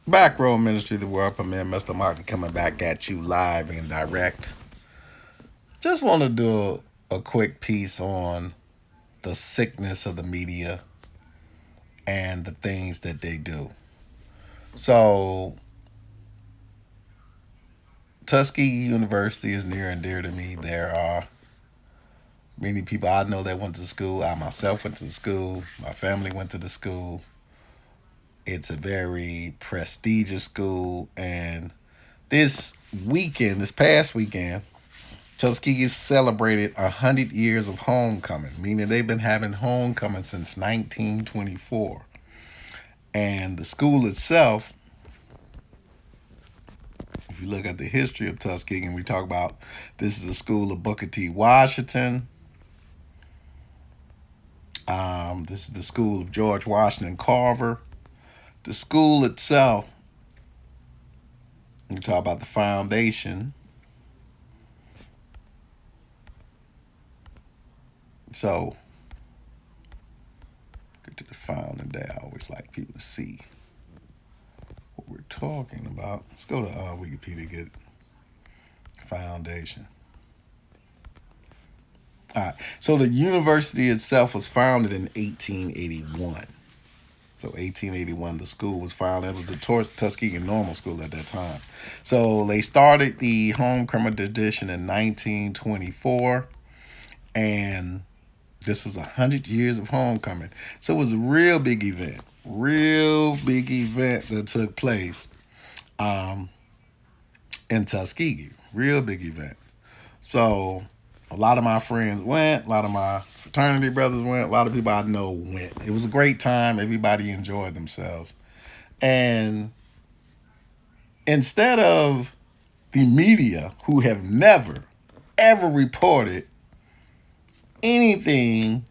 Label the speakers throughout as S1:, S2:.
S1: Back Row Ministry, the world premiere, Mr. Martin coming back at you live and direct. Just want to do a quick piece on the sickness of the media and the things that they do. So, Tuskegee University is near and dear to me. There are many people I know that went to school. I myself went to the school. My family went to the school. It's a very prestigious school. And this past weekend, Tuskegee celebrated 100 years of homecoming, meaning they've been having homecoming since 1924. And the school itself, if you look at the history of Tuskegee, and we talk about this is a school of Booker T. Washington, this is the school of George Washington Carver. The school itself, we talk about the foundation. So, get to the founding day. I always like people to see what we're talking about. Let's go to Wikipedia, get foundation. All right. So the university itself was founded in 1881. So 1881, the school was founded. It was a Tuskegee normal school at that time. So they started the homecoming tradition in 1924, and this was 100 years of homecoming. So it was a real big event that took place in Tuskegee. Real big event. So a lot of my friends went, a lot of my fraternity brothers went, a lot of people I know went. It was a great time. Everybody enjoyed themselves. And instead of the media, who have never, ever reported anything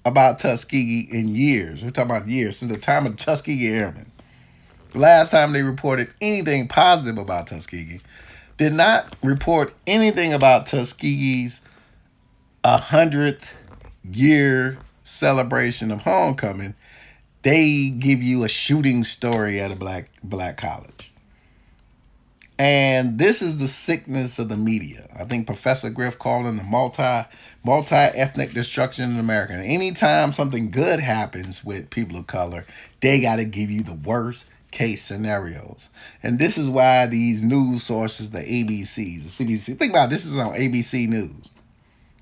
S1: about Tuskegee in years, we're talking about years, since the time of Tuskegee Airmen, the last time they reported anything positive about Tuskegee, did not report anything about Tuskegee's 100th year celebration of homecoming. They give you a shooting story at a black college. And this is the sickness of the media. I think Professor Griff called it the multi ethnic destruction in America. And anytime something good happens with people of color, they got to give you the worst case scenarios. And this is why these news sources, the ABCs, the CBC, think about it, this is on ABC News.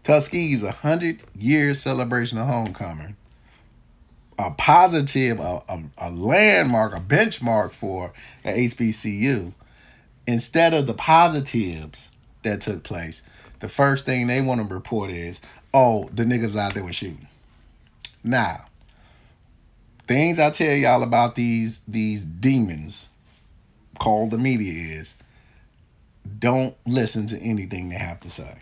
S1: Tuskegee's 100-year celebration of homecoming, a positive, a landmark, a benchmark for an HBCU. Instead of the positives that took place, the first thing they want to report is, oh, the niggas out there were shooting. Now, things I tell y'all about these demons called the media is, don't listen to anything they have to say.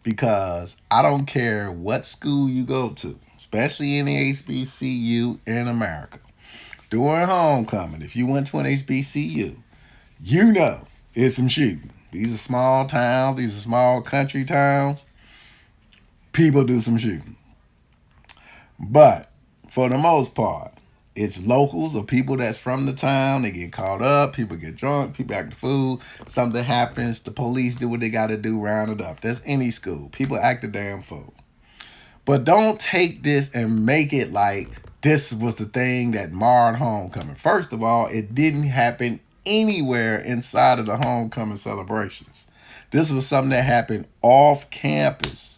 S1: Because I don't care what school you go to, especially in the HBCU in America. During homecoming, if you went to an HBCU, you know it's some shooting. These are small towns, these are small country towns. People do some shooting. But for the most part, it's locals or people that's from the town. They get caught up, people get drunk, people act the fool. Something happens, the police do what they got to do, round it up. That's any school. People act a damn fool. But don't take this and make it like this was the thing that marred homecoming. First of all, it didn't happen anywhere inside of the homecoming celebrations. This was something that happened off campus.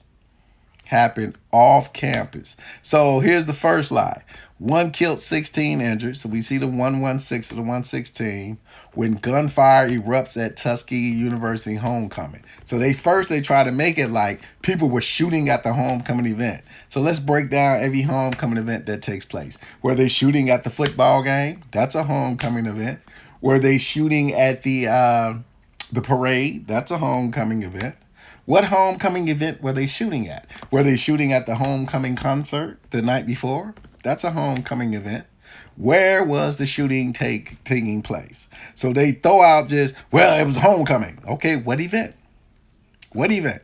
S1: So here's the first lie. 1 killed, 16 injured. So we see the 116 to the 116 when gunfire erupts at Tuskegee University homecoming. So they try to make it like people were shooting at the homecoming event. So let's break down every homecoming event that takes place. Were they shooting at the football game? That's a homecoming event. Were they shooting at the parade? That's a homecoming event. What homecoming event were they shooting at? Were they shooting at the homecoming concert the night before? That's a homecoming event. Where was the shooting taking place? So they throw out just, well, it was homecoming. Okay, what event? What event?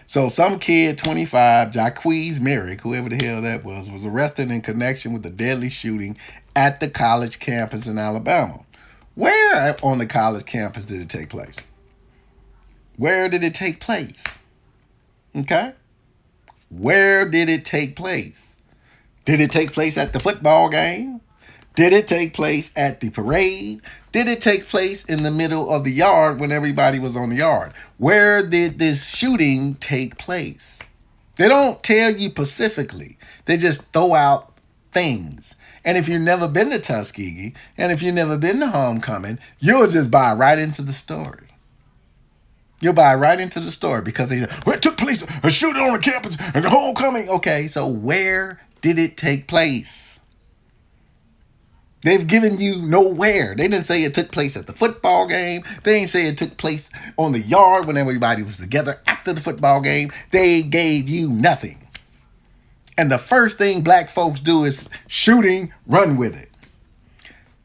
S1: So some kid, 25, Jaquez Merrick, whoever the hell that was arrested in connection with the deadly shooting at the college campus in Alabama. Where on the college campus did it take place? Where did it take place? Okay? Where did it take place? Did it take place at the football game? Did it take place at the parade? Did it take place in the middle of the yard when everybody was on the yard? Where did this shooting take place? They don't tell you specifically. They just throw out things. And if you've never been to Tuskegee, and if you've never been to homecoming, you'll just buy right into the story. You'll buy right into the story because they said, well, it took place a shooting on the campus and the homecoming. Okay, so where did it take place? They've given you nowhere. They didn't say it took place at the football game. They didn't say it took place on the yard when everybody was together after the football game. They gave you nothing. And the first thing black folks do is shooting, run with it.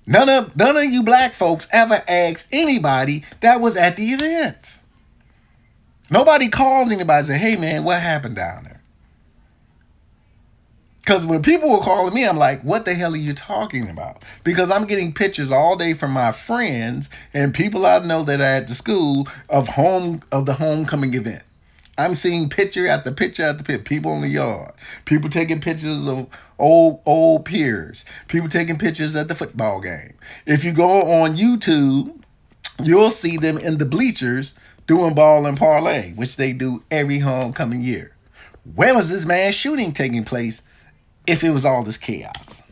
S1: None of you black folks ever asked anybody that was at the event. Nobody calls anybody and say, hey man, what happened down there? Because when people were calling me, I'm like, what the hell are you talking about? Because I'm getting pictures all day from my friends and people I know that are at the school of the homecoming event. I'm seeing picture after picture after picture. People in the yard. People taking pictures of old peers. People taking pictures at the football game. If you go on YouTube, you'll see them in the bleachers doing ball and parlay, which they do every homecoming year. Where was this mass shooting taking place if it was all this chaos?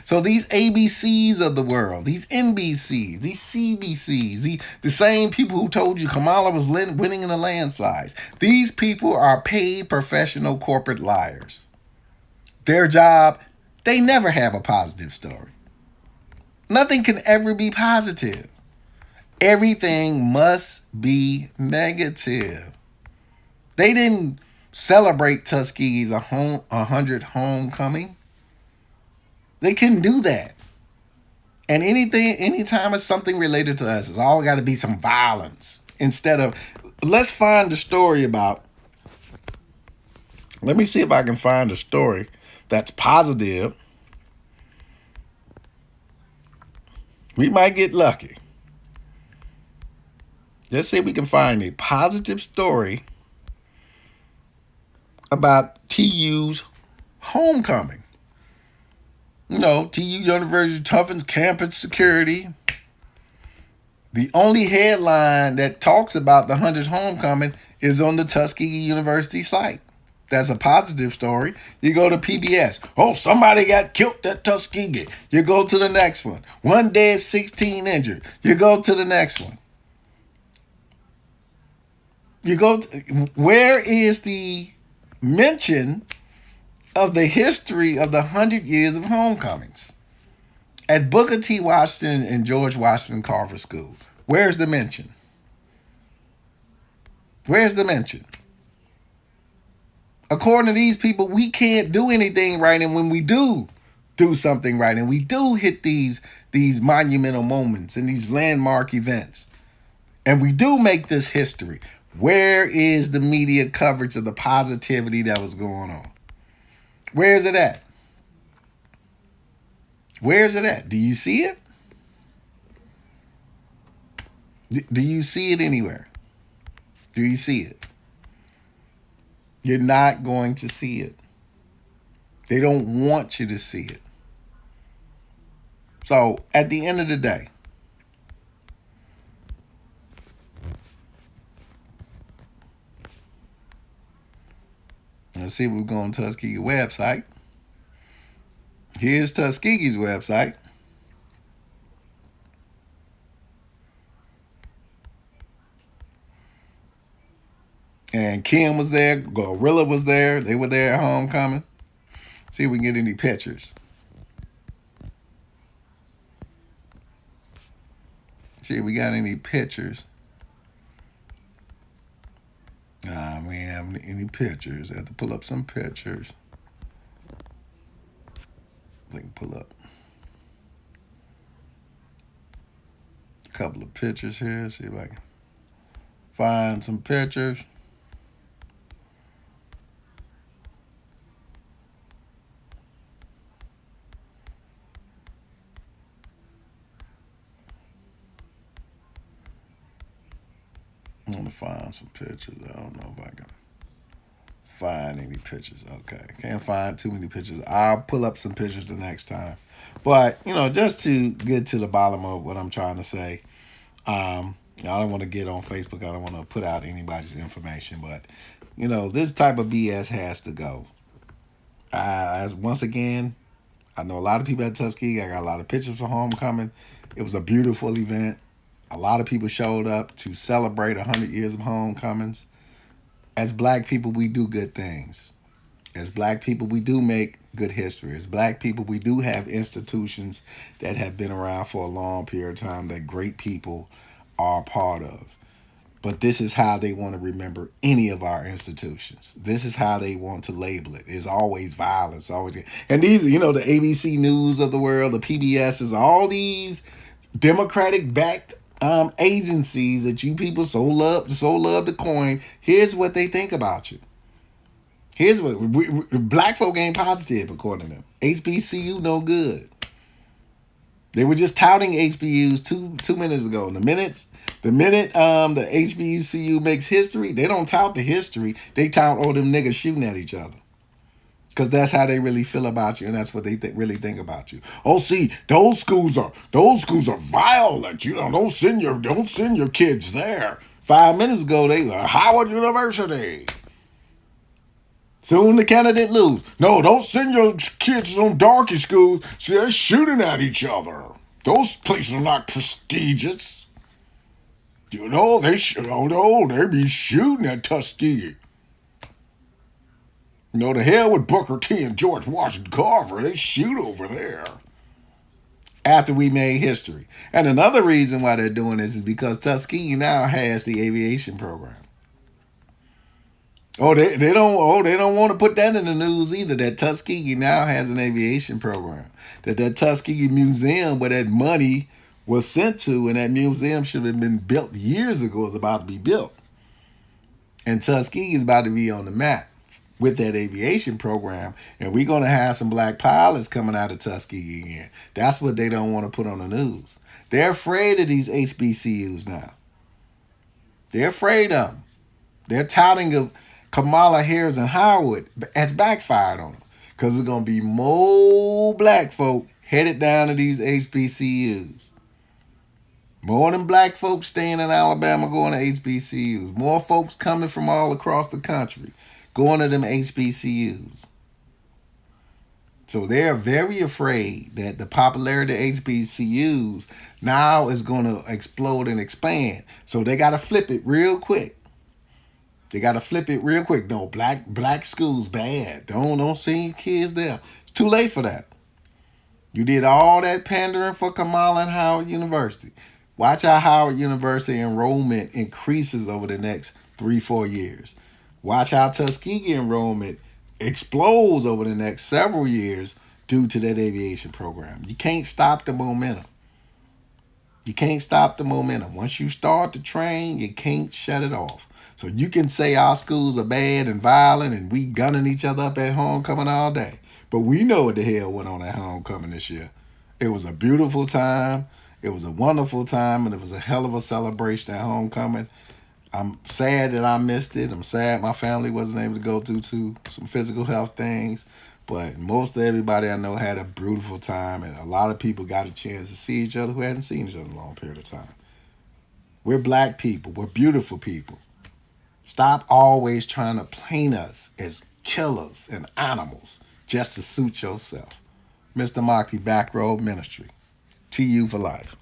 S1: So these ABCs of the world, these NBCs, these CBCs, the same people who told you Kamala was winning in the landslides, these people are paid professional corporate liars. Their job, they never have a positive story. Nothing can ever be positive. Everything must be negative. They didn't celebrate Tuskegee's 100th homecoming. They couldn't do that. And anytime it's something related to us, it's all got to be some violence. Instead of, let's find a story about, let me see if I can find a story that's positive. We might get lucky. Let's see if we can find a positive story about TU's homecoming. You know, TU University toughens campus security. The only headline that talks about the 100th homecoming is on the Tuskegee University site. That's a positive story. You go to PBS. Oh, somebody got killed at Tuskegee. You go to the next one. 1 dead, 16 injured. You go to the next one. Where is the mention of the history of the 100 years of homecomings? At Booker T. Washington and George Washington Carver School, where's the mention? Where's the mention? According to these people, we can't do anything right, and when we do something right, and we do hit these monumental moments and these landmark events, and we do make this history, where is the media coverage of the positivity that was going on? Where is it at? Where is it at? Do you see it? Do you see it anywhere? Do you see it? You're not going to see it. They don't want you to see it. So at the end of the day, let's see if we go on Tuskegee's website. Here's Tuskegee's website. And Kim was there. Gorilla was there. They were there at homecoming. See if we can get any pictures. See if we got any pictures. Nah, we ain't having any pictures. I have to pull up some pictures. I can pull up a couple of pictures here. See if I can find some pictures. me find some pictures. I don't know if I can find any pictures. Okay, can't find too many pictures. I'll pull up some pictures the next time. But just to get to the bottom of what I'm trying to say, I don't want to get on Facebook. I don't want to put out anybody's information, but this type of BS has to go. As once again, I know a lot of people at Tuskegee. I got a lot of pictures for homecoming. It was a beautiful event. A lot of people showed up to celebrate 100 years of homecomings. As black people, we do good things. As black people, we do make good history. As black people, we do have institutions that have been around for a long period of time that great people are a part of. But this is how they want to remember any of our institutions. This is how they want to label it. It's always violence, always. And these, the ABC News of the world, the PBSs, all these Democratic-backed agencies that you people so love to coin. Here's what they think about you. Here's what black folk ain't positive according to them. HBCU no good. They were just touting HBUs two minutes ago. And the minute the HBCU makes history, they don't tout the history. They tout all them niggas shooting at each other. Because that's how they really feel about you, and that's what they really think about you. Oh, see, those schools are violent. Don't send your kids there. 5 minutes ago, they were Howard University. Soon the candidate lose. No, don't send your kids on darky schools. See, they're shooting at each other. Those places are not prestigious. They be shooting at Tuskegee. The hell with Booker T and George Washington Carver. They shoot over there. After we made history. And another reason why they're doing this is because Tuskegee now has the aviation program. They don't want to put that in the news either, that Tuskegee now has an aviation program. That Tuskegee Museum where that money was sent to, and that museum should have been built years ago, is about to be built. And Tuskegee is about to be on the map with that aviation program, and we're going to have some black pilots coming out of Tuskegee again. That's what they don't want to put on the news. They're afraid of these HBCUs now. They're afraid of them. Their touting of Kamala Harris and Howard has backfired on them, because there's going to be more black folk headed down to these HBCUs. More than black folks staying in Alabama going to HBCUs. More folks coming from all across the country going to them HBCUs. So they're very afraid that the popularity of HBCUs now is going to explode and expand. So they got to flip it real quick. No, black schools bad. Don't send your kids there. It's too late for that. You did all that pandering for Kamala and Howard University. Watch how Howard University enrollment increases over the next 3-4 years. Watch how Tuskegee enrollment explodes over the next several years due to that aviation program. You can't stop the momentum. Once you start the train, you can't shut it off. So you can say our schools are bad and violent and we gunning each other up at homecoming all day. But we know what the hell went on at homecoming this year. It was a beautiful time. It was a wonderful time, and it was a hell of a celebration at homecoming. I'm sad that I missed it. I'm sad my family wasn't able to go to some physical health things. But most of everybody I know had a beautiful time, and a lot of people got a chance to see each other who hadn't seen each other in a long period of time. We're black people. We're beautiful people. Stop always trying to paint us as killers and animals just to suit yourself. Mr. Moxley, Back Road Ministry. TU for life.